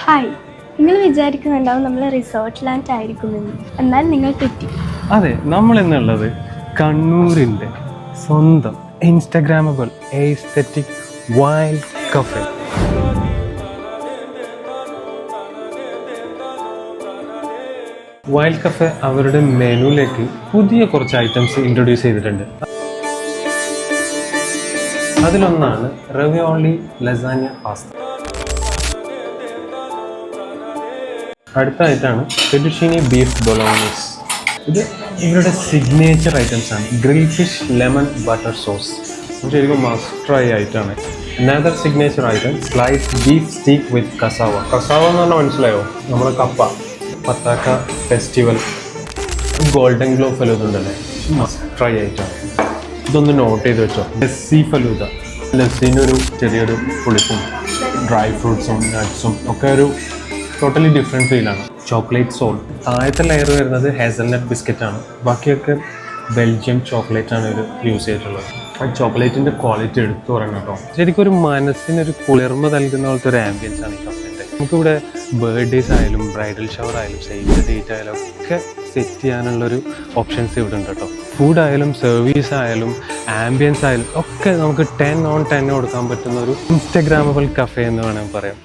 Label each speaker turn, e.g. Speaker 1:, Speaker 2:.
Speaker 1: Hi, നിങ്ങൾ വിചാരിക്കുന്നുണ്ടാവും നമ്മൾ resort land ആയിരിക്കുമെന്ന്. എന്നാൽ നിങ്ങൾ തെറ്റി.
Speaker 2: അതെ, നമ്മൾ എന്നുള്ളത് കണ്ണൂരിൻ്റെ സ്വന്തം instagrammable aesthetic wild cafe. Wild cafe അവരുടെ മെനുവിലേക്ക് പുതിയ കുറച്ച് ഐറ്റംസ് ഇൻട്രൊഡ്യൂസ് ചെയ്തിട്ടുണ്ട്. അതിലൊന്നാണ് റവിയോളി ലസാന്യ പാസ്ത. അടുത്തായിട്ടാണ് ഫെറ്റുഷീനി beef bolognese. ഇത് ഇവരുടെ സിഗ്നേച്ചർ ഐറ്റംസ് ആണ്. Grill fish lemon butter sauce ശരിക്കും മസ്റ്റ് ട്രൈ ആയിട്ടാണ്. Another signature item slice beef steak with cassava. Cassava എന്ന് പറഞ്ഞാൽ മനസ്സിലായോ? നമ്മുടെ കപ്പ പത്താക്ക ഫെസ്റ്റിവൽ ഗോൾഡൻ ഗ്ലോ ഫലൂദുണ്ടല്ലേ, മസ്റ്റ് ട്രൈ ആയിട്ടാണ്. ഇതൊന്ന് നോട്ട് ചെയ്ത് വെച്ചോ. ലസ്സി ഫലൂദ. ലസ്സിനൊരു ചെറിയൊരു പുളിപ്പും ഡ്രൈ ഫ്രൂട്ട്സും നട്ട്സും ഒക്കെ ഒരു ടോട്ടലി ഡിഫറെൻറ്റ് ഫീലാണ്. Chocolate soul. താഴത്തെ ലെയർ വരുന്നത് ഹേസൽനട്ട് ബിസ്ക്കറ്റാണ്. ബാക്കിയൊക്കെ ബെൽജിയം ചോക്ലേറ്റാണ് ഇവർ യൂസ് ചെയ്തിട്ടുള്ളത്. ആ ചോക്ലേറ്റിൻ്റെ ക്വാളിറ്റി എടുത്തു പറയണം കേട്ടോ. ശരിക്കും ഒരു മനസ്സിനൊരു കുളിർമ നൽകുന്ന പോലത്തെ ഒരു ആംബിയൻസ് ആണ് ഈ കഫേൻ്റെ. നമുക്കിവിടെ ബർത്ത്ഡേസ് ആയാലും ബ്രൈഡൽ ഷവർ ആയാലും സേവ് ഡേറ്റ് ആയാലും ഒക്കെ സെറ്റ് ചെയ്യാനുള്ളൊരു ഓപ്ഷൻസ് ഇവിടെ ഉണ്ട് കേട്ടോ. ഫുഡ് ആയാലും സർവീസ് ആയാലും ആംബിയൻസ് ആയാലും ഒക്കെ നമുക്ക് 10 on 10 കൊടുക്കാൻ പറ്റുന്ന ഒരു ഇൻസ്റ്റഗ്രാമബിൾ കഫേ എന്ന് വേണമെങ്കിൽ പറയാം.